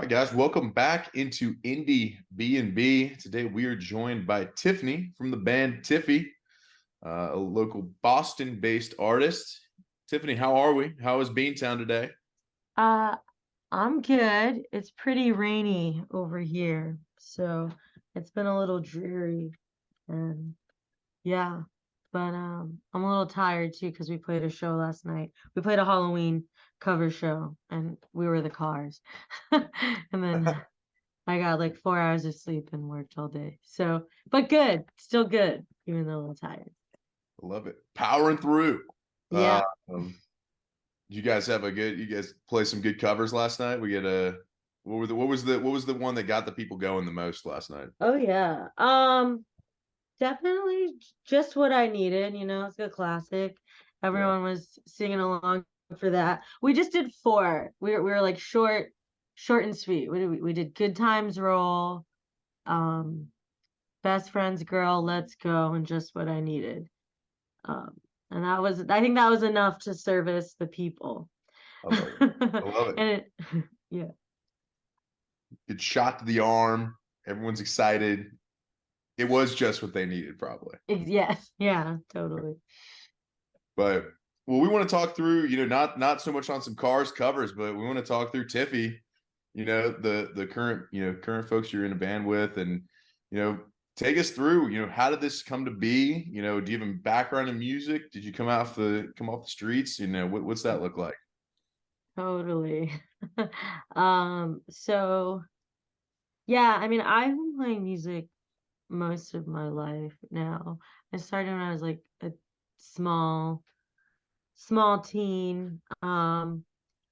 right, guys, welcome back into Indie B&B. Today we are joined by Tiffany from the band TIFFY, a local Boston-based artist. Tiffany, how are we? How is Beantown today? Uh, I'm good. It's pretty rainy over here, so it's been a little dreary and yeah, but I'm a little tired too because we played a show last night. We played a Halloween cover show and we were the Cars. And then I got like 4 hours of sleep and worked all day. So, but good, still good, even though a little tired. I love it. Powering through. Uh, Yeah. um, you guys have a good, you guys play some good covers last night. We get a, what was the one that got the people going the most last night? Oh yeah. Definitely just what I needed, it's a classic. Yeah. Everyone was singing along for that. We just did four. We were like short and sweet. We did Good Times Roll, um, Best Friends Girl, Let's Go, and Just What I Needed. Um, and I think that was enough to service the people. I love it. And I love it. it, yeah, Good shot to the arm. Everyone's excited. It was just what they needed, probably. yes, yeah, totally. But well, we want to talk through, not so much on some Cars covers, but we want to talk through Tiffy, the current, current folks you're in a band with, and you know, take us through, how did this come to be? Do you have a background in music? Did you come off the streets? What's that look like? Totally. So yeah, I mean, I've been playing music most of my life now. I started when I was like a small, small teen. I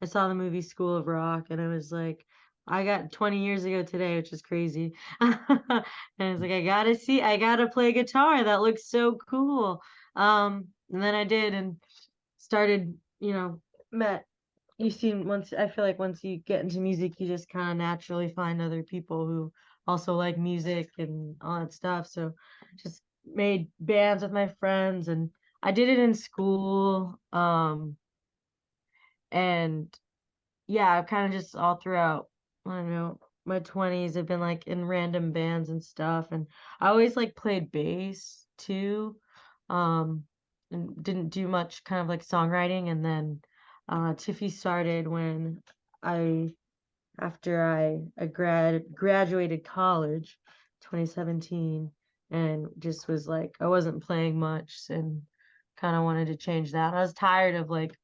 saw the movie School of Rock and I was like, I got 20 years ago today, which is crazy. And I was like, I gotta play guitar. That looks so cool. And then I did and started, met you seem once I feel like once you get into music, you just kind of naturally find other people who also like music and all that stuff. So just made bands with my friends and I did it in school. And yeah, kind of just all throughout, I don't know, my 20s, I've been like in random bands and stuff. And I always like played bass too. Um, and didn't do much kind of like songwriting. And then Tiffy started when I, after I graduated college, 2017, and just was like, I wasn't playing much and kind of wanted to change that. I was tired of like,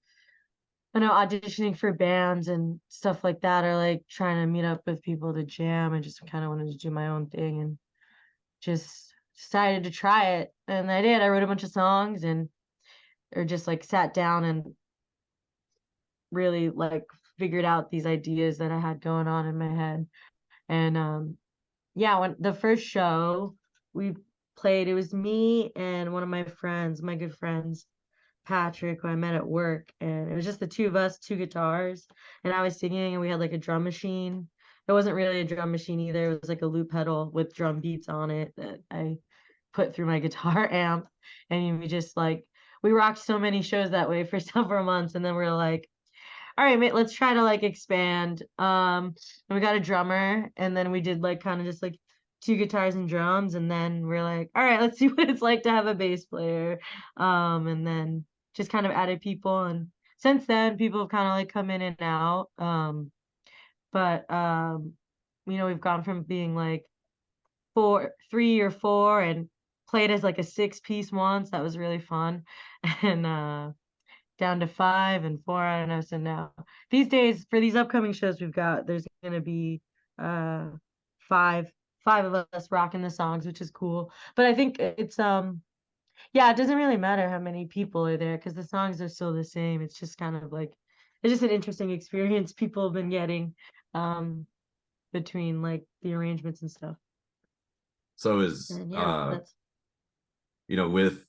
I know auditioning for bands and stuff like that, or like trying to meet up with people to jam. I just kind of wanted to do my own thing and just decided to try it. And I did. I wrote a bunch of songs and or just like sat down and really like figured out these ideas that I had going on in my head. And yeah, when the first show we played, it was me and one of my friends, my good friends, Patrick, who I met at work, and it was just the two of us, two guitars, and I was singing, and we had like a drum machine. It wasn't really a drum machine either. It was like a loop pedal with drum beats on it that I put through my guitar amp, and we just like we rocked so many shows that way for several months, and then we are like, all right, mate, let's try to like expand. And we got a drummer, and then we did like kind of just like two guitars and drums, and then we're like, all right, let's see what it's like to have a bass player. And then just kind of added people, and since then, people have kind of like come in and out. But we've gone from being like three or four, and played as like a six-piece once. That was really fun, and down to five and four. I don't know. So now these days for these upcoming shows there's gonna be uh five five of us rocking the songs, which is cool. But I think it's yeah, it doesn't really matter how many people are there because the songs are still the same. It's just kind of like it's just an interesting experience people have been getting um between like the arrangements and stuff. So is And yeah, that's you know, with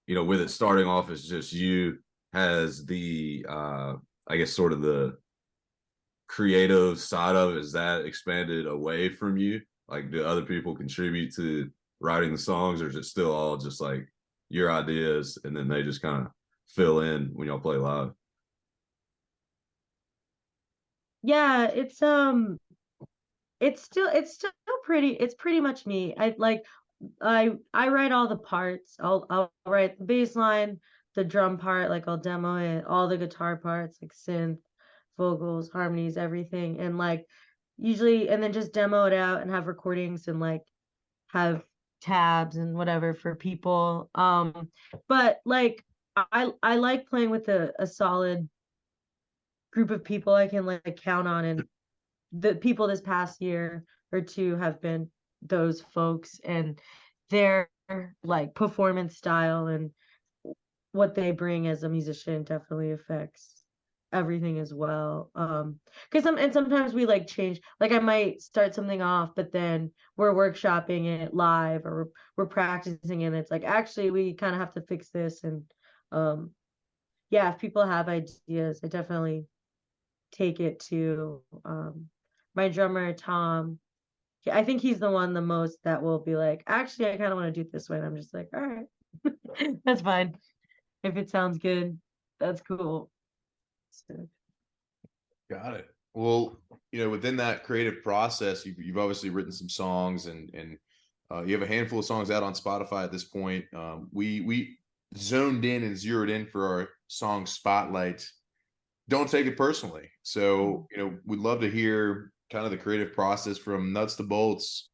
with it starting off as just you, has the I guess sort of the creative side of it, is that expanded away from you? Like, do other people contribute to writing the songs, or is it still all just like your ideas and then they just kind of fill in when y'all play live? yeah, it's it's still it's pretty much me. I write all the parts. I'll write the bass line, the drum part, like I'll demo it, all the guitar parts, like synth, vocals, harmonies, everything. And like usually and then just demo it out and have recordings and like have tabs and whatever for people. But like I like playing with a solid group of people I can like count on, and the people this past year or two have been those folks, and their like performance style and what they bring as a musician definitely affects everything as well. Because sometimes we like change, like I might start something off, but then we're workshopping it live, or we're practicing it, and it's like actually we kind of have to fix this. And um yeah, if people have ideas, I definitely take it to my drummer Tom. I think he's the one the most that will be like, actually, I kind of want to do it this way. And I'm just like, all right, that's fine. If it sounds good, that's cool. So, Got it. Well, within that creative process, you've obviously written some songs, and you have a handful of songs out on Spotify at this point. We zoned in and zeroed in for our song Spotlight. Don't take it personally. So, we'd love to hear kind of the creative process from nuts to bolts.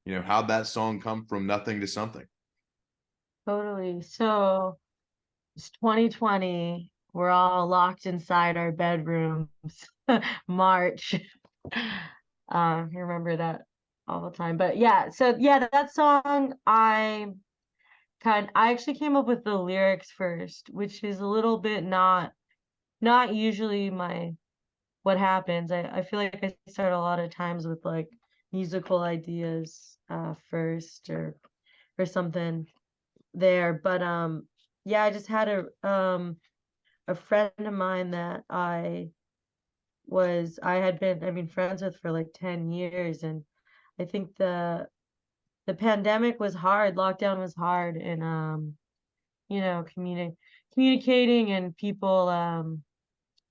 How'd that song come from nothing to something? totally. So it's 2020. We're all locked inside our bedrooms. March. You remember that all the time. But yeah, so yeah, that song I actually came up with the lyrics first, which is a little bit not usually my what happens. I feel like I start a lot of times with like musical ideas first, or something there. But yeah, I just had a friend of mine that I had been, I mean, friends with for like 10 years. And I think the pandemic was hard, lockdown was hard, and you know, communicating, and people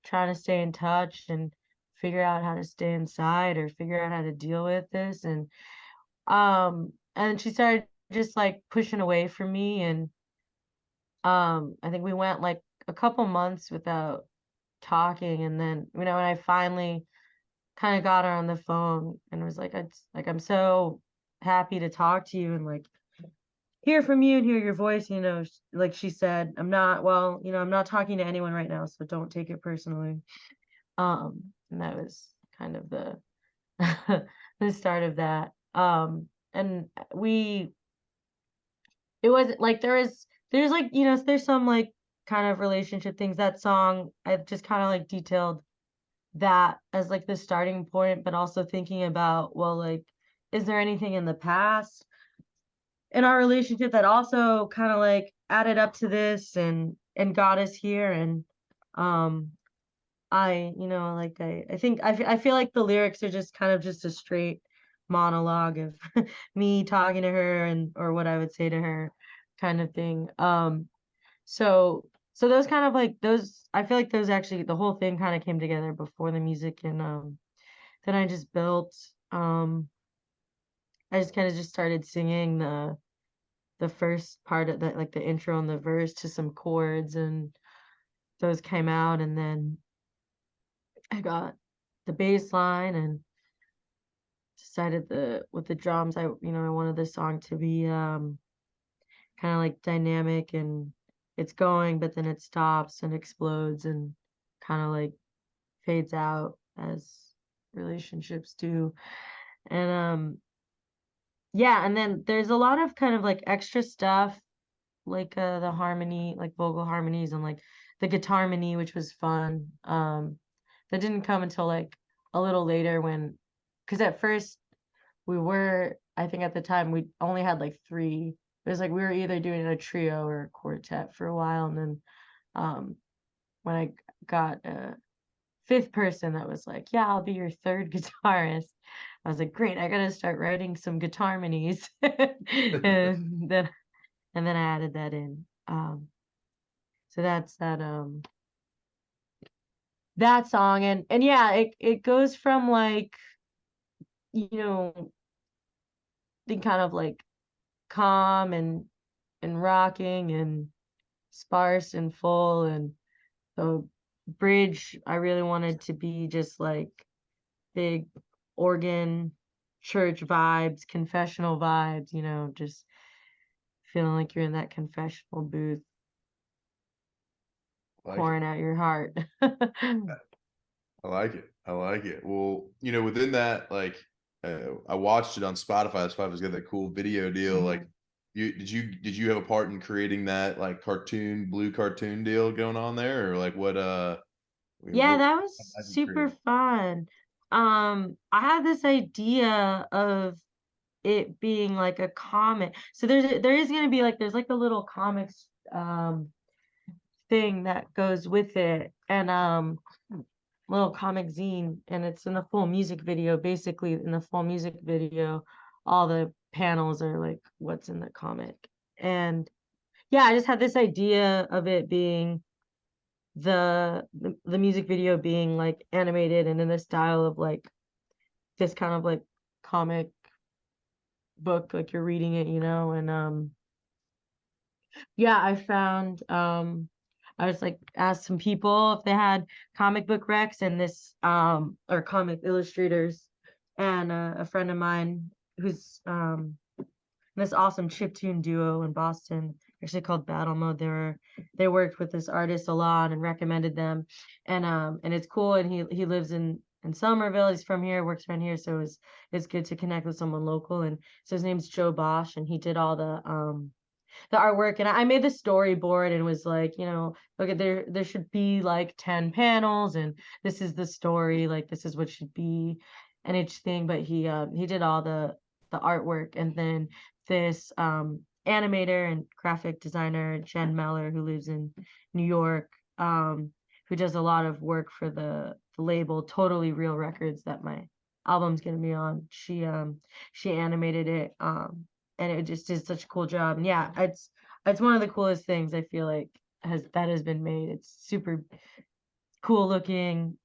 trying to stay in touch and figure out how to stay inside or figure out how to deal with this. And she started just like pushing away from me. And I think we went like a couple months without talking. And then, when I finally kind of got her on the phone and was like, I'm so happy to talk to you and like hear from you and hear your voice. Like she said, I'm not talking to anyone right now, so don't take it personally. And that was kind of the the start of that. And it wasn't like there's like, there's some like kind of relationship things. That song, I've just kind of like detailed that as like the starting point, but also thinking about, well, like, is there anything in the past in our relationship that also kind of like added up to this and got us here? And um I think I feel like the lyrics are just kind of just a straight monologue of me talking to her, and or what I would say to her, kind of thing. So those kind of like those, I feel like those actually, the whole thing kind of came together before the music. And then I just built, I just kind of just started singing the first part of that, like the intro and the verse, to some chords, and those came out. And then I got the bass line and decided with the drums, I wanted the song to be kind of like dynamic, and it's going, but then it stops and explodes and kind of like fades out as relationships do. And yeah, and then there's a lot of kind of like extra stuff, like the harmony, like vocal harmonies, and like the guitar harmony, which was fun. That didn't come until like a little later, when, because at first I think at the time we only had like three. It was like we were either doing a trio or a quartet for a while. And then um when I got a fifth person that was like, yeah, I'll be your third guitarist, I was like, great, I gotta start writing some guitar harmonies. and then and then I added that in. So that's that song. And yeah, it goes from like you know, being kind of like calm and rocking and sparse and full. And the bridge, I really wanted to be just like big organ, church vibes, confessional vibes, just feeling like you're in that confessional booth, Like it. pouring out your heart. I like it. I like it. Well, within that, like, I watched it on Spotify. Spotify's got that cool video deal. Mhm. Like, did you have a part in creating that like blue cartoon deal going on there, or like what? Yeah, What that was have you super created? fun. I had this idea of it being like a comic. So there is gonna be like there's like a little comics thing that goes with it, and little comic zine, and it's in the full music video. Basically, in the full music video, all the panels are like what's in the comic. And yeah, I just had this idea of it being the music video being like animated and in the style of like this kind of like comic book, like you're reading it, and yeah, I was like asked some people if they had comic book recs, and this or comic illustrators, and a friend of mine who's this awesome chiptune duo in Boston, actually called Battle Mode. They worked with this artist a lot and recommended them, and it's cool. And he lives in Somerville. He's from here, works around here, so it's good to connect with someone local. And so his name's Joe Bosch, and he did all the artwork. And I made the storyboard and was like, look at there should be like 10 panels, and this is the story, like this is what should be and each thing. But he did all the artwork. And then this animator and graphic designer, Jen Meller, who lives in New York, who does a lot of work for the label Totally Real Records that my album's gonna be on. She animated it, and it just did such a cool job. And yeah, it's one of the coolest things I feel like has been made. It's super cool looking.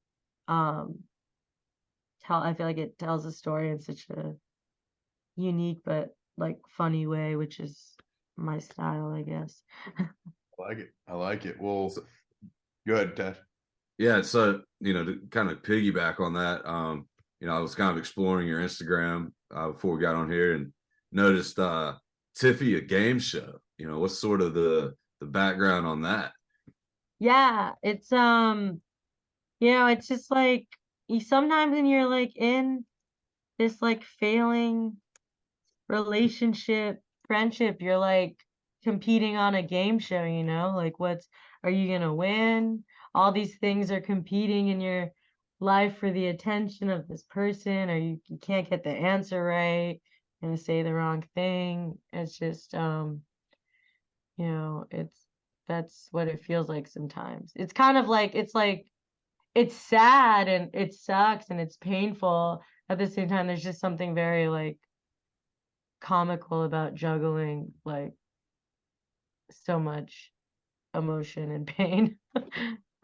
Um, I feel like it tells a story in such a unique but like funny way, which is my style, I guess. I like it. I like it. Well, go ahead, Ted. Yeah, so to kind of piggyback on that, I was kind of exploring your Instagram before we got on here and noticed TIFFY, a game show. What's sort of the background on that? Yeah, it's just like you sometimes when you're like in this like failing relationship, friendship, you're like competing on a game show, like are you gonna win? All these things are competing in your life for the attention of this person, or you can't get the answer right, gonna say the wrong thing. It's just it's that's what it feels like sometimes. It's kind of like it's sad and it sucks and it's painful. At the same time, there's just something very like comical about juggling like so much emotion and pain.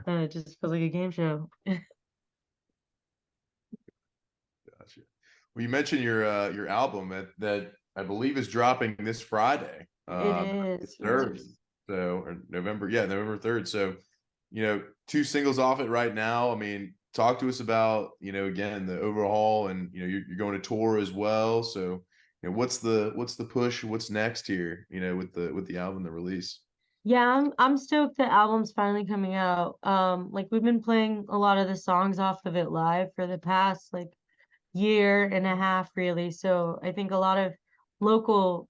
It just feels like a game show. Gotcha. Well, you mentioned your album that I believe is dropping this Friday, It the is, third. yes. So, or November, yeah, November 3rd. So, two singles off it right now. I mean, talk to us about, again, the overhaul, and you're going to tour as well. So, what's the push? What's next here? With the album, the release. Yeah, I'm stoked the album's finally coming out. Like we've been playing a lot of the songs off of it live for the past like year and a half really. So I think a lot of local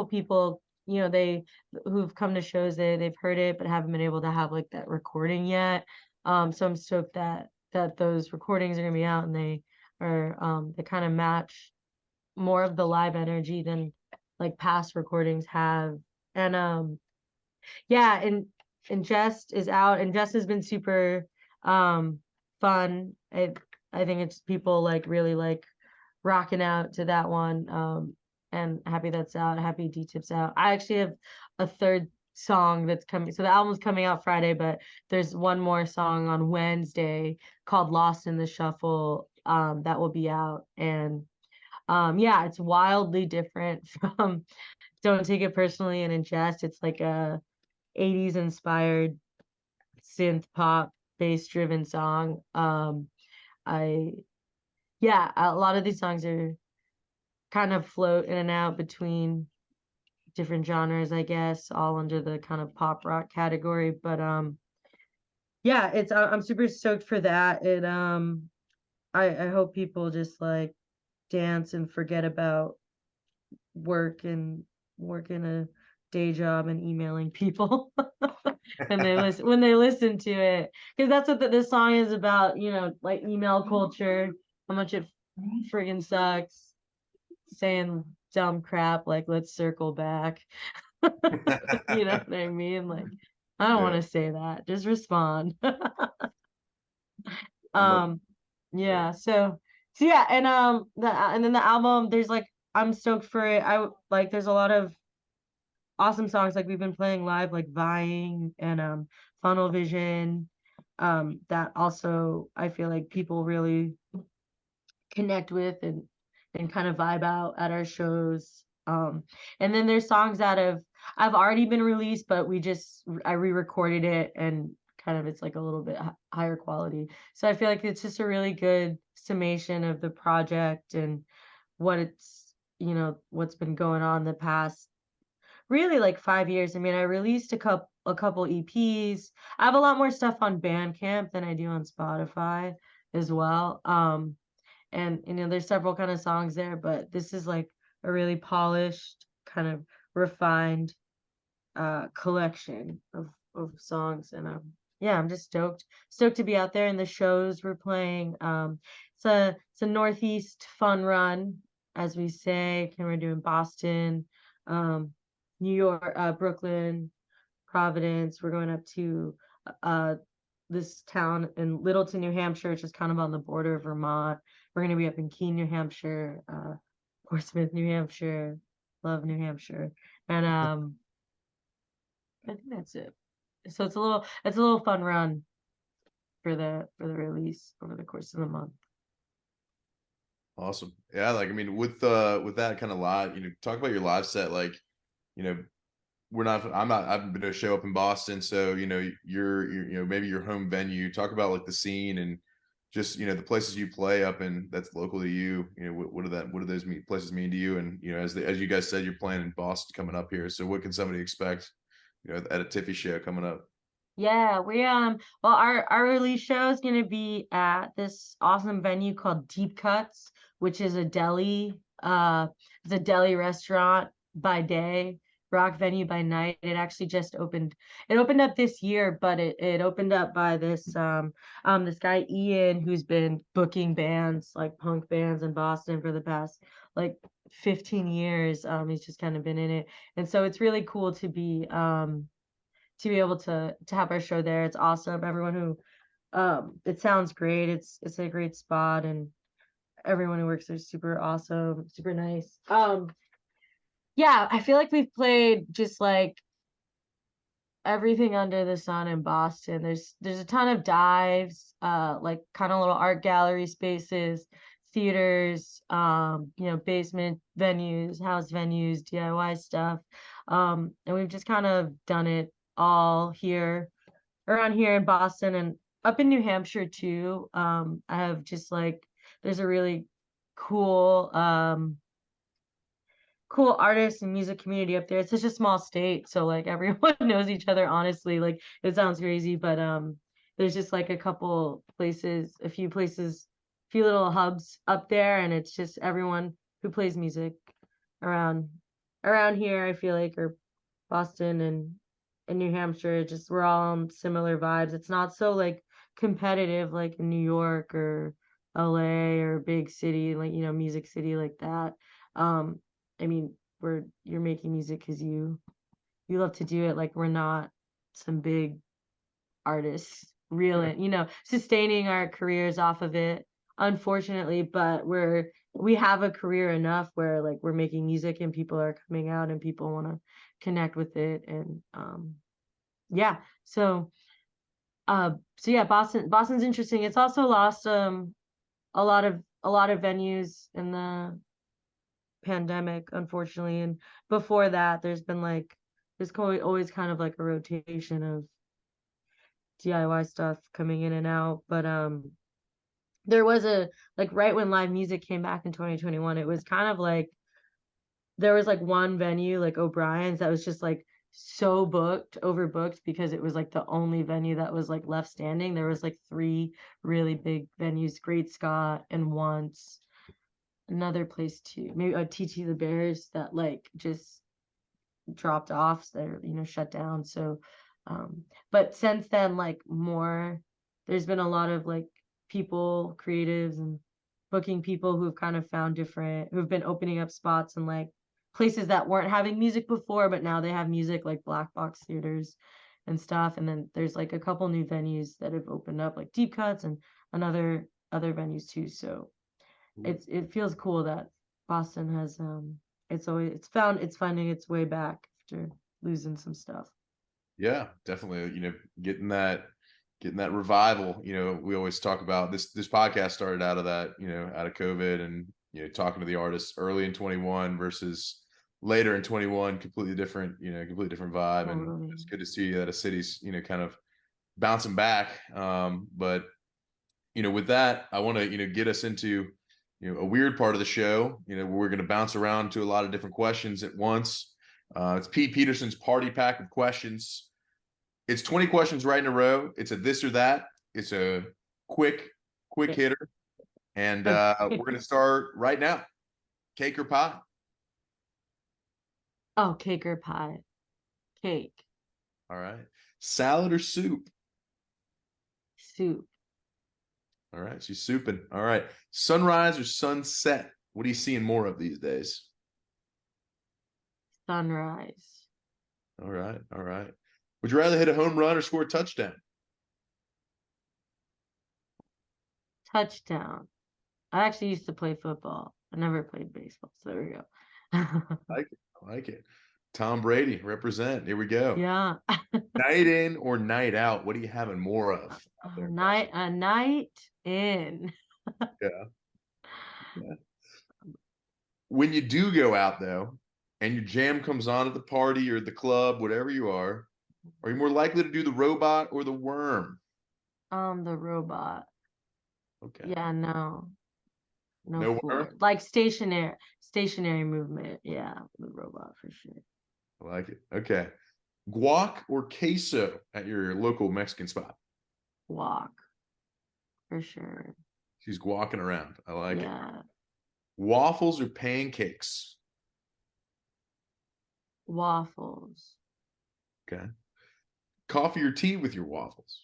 people, they who've come to shows, they've heard it but haven't been able to have like that recording yet. So I'm stoked that those recordings are gonna be out, and they kind of match more of the live energy than like past recordings have. And yeah, and Jest is out, and Jest has been super fun. I think it's people like really like rocking out to that one. And happy that's out, happy D-Tip's out. I actually have a third song that's coming. So the album's coming out Friday, but there's one more song on Wednesday called Lost in the Shuffle, that will be out. And Yeah, it's wildly different from Don't Take It Personally and Ingest. It's like a 80s inspired synth pop bass driven song. I Yeah, a lot of these songs are kind of float in and out between different genres, I guess, all under the kind of pop rock category. But yeah, I'm super stoked for that. I hope people just like dance and forget about work and working a day job and emailing people when they listen to it, because that's what this song is about, like email culture, how much it friggin' sucks, saying dumb crap like let's circle back. You know what I mean? Like, I don't want Yeah, to say that, just respond. I'm a um yeah, so yeah, and then the album, there's like, I'm stoked for it. There's a lot of awesome songs like we've been playing live, like Vying and Funnel Vision, that also I feel like people really connect with and kind of vibe out at our shows. And then there's songs that I've already been released, but I re-recorded it, and kind of it's like a little bit higher quality. So I feel like it's just a really good summation of the project and what what's been going on the past really like 5 years. I mean, I released a couple EPs. I have a lot more stuff on Bandcamp than I do on Spotify as well. And there's several kind of songs there, but this is like a really polished, kind of refined collection of songs. And yeah, I'm just stoked to be out there, and the shows we're playing. It's a Northeast fun run, as we say, and we're doing Boston, um New York, Brooklyn, Providence. We're going up to uh this town in Littleton, New Hampshire, which is kind of on the border of Vermont. We're going to be up in Keene, New Hampshire, Portsmouth, New Hampshire. Love New Hampshire. And I think that's it. So it's a little fun run for the release over the course of the month. awesome. Yeah, like I mean, with that kind of live, talk about your live set. Like, you know, I haven't been to a show up in Boston, so you're maybe your home venue. Talk about like the scene and just the places you play up in that's local to you. What do those places mean to you? And as you guys said, you're playing in Boston coming up here. So what can somebody expect at a TIFFY show coming up? Yeah, well, our release show is gonna be at this awesome venue called Deep Cuts, which is a deli. It's a deli restaurant by day, rock venue by night. It actually just opened. It opened up this year, but it opened up by this guy Ian, who's been booking bands like punk bands in Boston for the past like 15 years. He's just kind of been in it, and so it's really cool to be able to have our show there. It's awesome. Everyone who it sounds great. It's a great spot, and everyone who works there is super awesome, super nice. Yeah, I feel like we've played just like everything under the sun in Boston. There's a ton of dives, like kind of little art gallery spaces, theaters, basement venues, house venues, DIY stuff. And we've just kind of done it all here around here in Boston and up in New Hampshire too. I have just like there's a really cool cool artists and music community up there. It's such a small state, so like everyone knows each other, honestly. Like it sounds crazy, but there's just like a few places, a few little hubs up there, and it's just everyone who plays music around around here, I feel like, or Boston and New Hampshire, just we're all on similar vibes. It's not so like competitive like in New York or LA or big city, like music city like that. Um, I mean, you're making music because you love to do it. Like we're not some big artists reeling, sustaining our careers off of it, unfortunately, but we have a career enough where like we're making music and people are coming out and people want to connect with it. And yeah, so yeah, Boston's interesting. It's also lost a lot of venues in the pandemic, unfortunately. And before that, there's always kind of like a rotation of DIY stuff coming in and out. But there was right when live music came back in 2021, it was kind of like there was like one venue, like O'Brien's, that was just like so overbooked because it was like the only venue that was like left standing. There was like three really big venues, Great Scott and once another place too, maybe TT the Bears, that like just dropped off. So they're, shut down. So, but since then, like there's been a lot of like people, creatives and booking people who've kind of who've been opening up spots and like places that weren't having music before, but now they have music, like black box theaters and stuff. And then there's like a couple new venues that have opened up, like Deep Cuts and other venues too. So it feels cool that Boston has it's finding its way back after losing some stuff. Yeah, definitely. Getting that revival. We always talk about this podcast started out of that, out of COVID, and talking to the artists early in 21 versus later in 21, completely different vibe. Totally. And it's good to see that a city's, kind of bouncing back. But with that, I want to, get us into, a weird part of the show, where we're going to bounce around to a lot of different questions at once. It's Pete Peterson's party pack of questions. It's 20 questions right in a row. It's a this or that. It's a quick hitter. And we're going to start right now. Cake or pie? Oh, cake or pie? Cake. All right. Salad or soup? Soup. All right. She's souping. All right. Sunrise or sunset? What are you seeing more of these days? Sunrise. All right. All right. Would you rather hit a home run or score a touchdown? Touchdown. I actually used to play football. I never played baseball. So there we go. I like it. Tom Brady, represent. Here we go. Yeah. Night in or night out? What are you having more of out there? A night in. Yeah. When you do go out though, and your jam comes on at the party or the club, whatever you are you more likely to do the robot or the worm? The robot. Okay. Yeah, no No floor. worm? Like stationary movement. Yeah, the robot for sure. I like it. Okay. Guac or queso at your local Mexican spot? Walk for sure. She's guacking around. I like it. Yeah. Waffles or pancakes? Waffles. Okay. Coffee or tea with your waffles?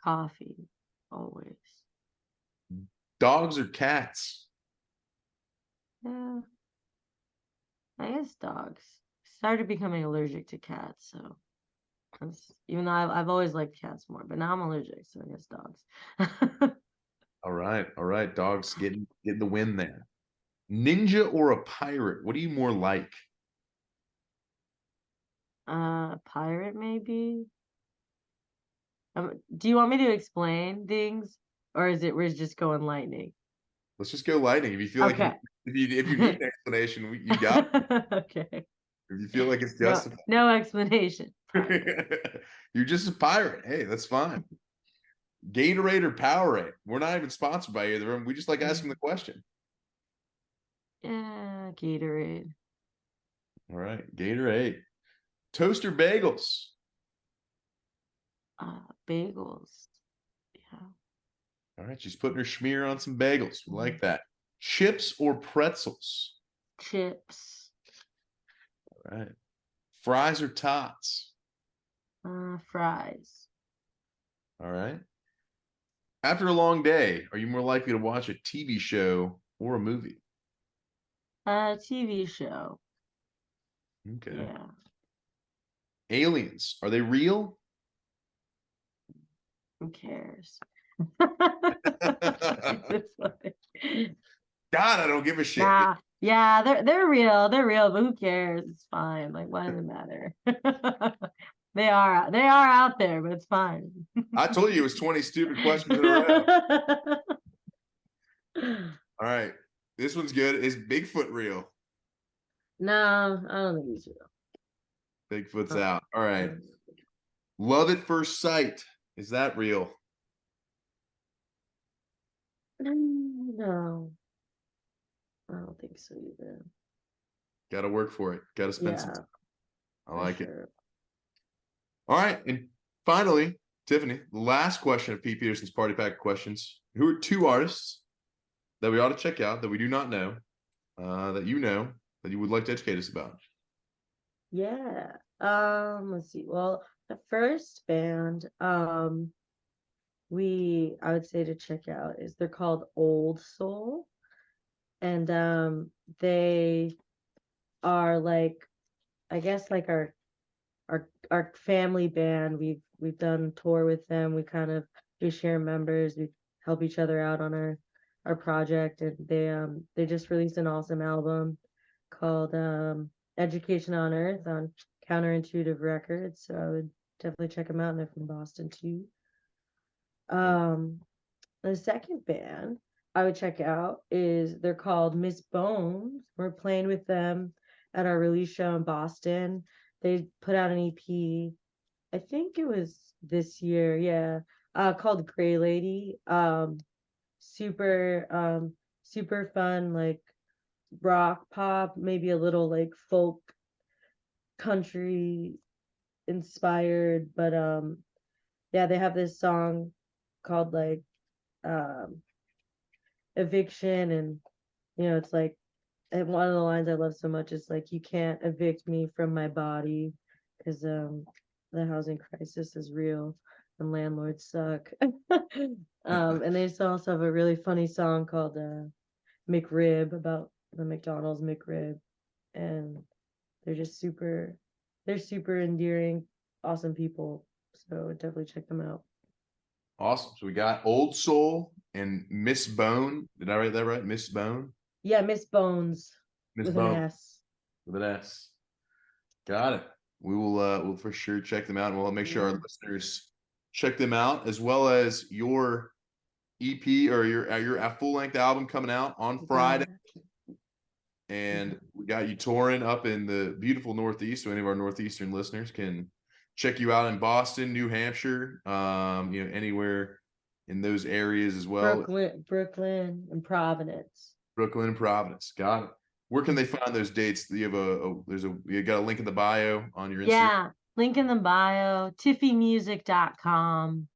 Coffee. Always. Dogs or cats? Yeah. I guess dogs. Started becoming allergic to cats, so even though I've always liked cats more, but now I'm allergic, so I guess dogs. All right. All right. Dogs getting the win there. Ninja or a pirate? What do you more like? Pirate maybe. Do you want me to explain things, or we're just going lightning? Let's just go lightning. If you feel Okay. like if you need an explanation, you got it. Okay. If you feel like it's justified. No explanation. You're just a pirate. Hey, that's fine. Gatorade or Powerade? We're not even sponsored by either of them. We just like asking the question. Yeah, Gatorade. All right, Gatorade. Toast or bagels? Bagels. Yeah. All right, she's putting her schmear on some bagels. We like that. Chips or pretzels? Chips. All right. Fries or tots? Fries. All right. After a long day, are you more likely to watch a TV show or a movie? TV show. Okay. Yeah. Aliens, are they real? Who cares? God, I don't give a shit. Nah. Yeah, they're real. They're real, but who cares? It's fine. Like, why does it matter? They are out there, but it's fine. I told you it was 20 stupid questions in a row. All right. This one's good. Is Bigfoot real? No, I don't think he's Bigfoot's real. out. All right. Um, Love at first sight. Is that real? no, I don't think so either. Got to work for it. Got to spend some Yeah, time. I for like it. sure. All right. And finally, Tiffany, the last question of Pete Peterson's Party Pack questions. Who are two artists that we ought to check out that we do not know, that you would like to educate us about? Yeah. Let's see. Well, the first band, I would say to check out is they're called Old Soul. And they are like, I guess like our family band. We've done tour with them. We share members. We help each other out on our project, and they just released an awesome album called Education on Earth on Counterintuitive Records. So I would definitely check them out, and they're from Boston too. Um, the second band I would check out is they're called Miss Bones. We're playing with them at our release show in Boston. They put out an EP, I think it was this year, yeah, called Gray Lady. Super super fun, like rock pop, maybe a little like folk country inspired, but yeah, they have this song called like um Eviction, and it's like, and one of the lines I love so much is like, you can't evict me from my body because the housing crisis is real and landlords suck. And they just also have a really funny song called McRib, about the McDonald's McRib, and they're just they're super endearing, awesome people. So definitely check them out. Awesome. So we got Old Soul and Miss Bone. Did I write that right? Miss Bone? Yeah, Miss Bones Miss with an Bone S. with an S. Got it. We'll for sure check them out, and we'll make sure our Yeah. listeners check them out, as well as your EP or your full length album coming out on Friday. Yeah. And we got you touring up in the beautiful Northeast, so any of our Northeastern listeners can check you out in Boston, New Hampshire, anywhere in those areas as well. Brooklyn, and Providence. Brooklyn and Providence. Got it. Where can they find those dates? Do you have you got a link in the bio on your Instagram? Yeah, link in the bio, tiffymusic.com.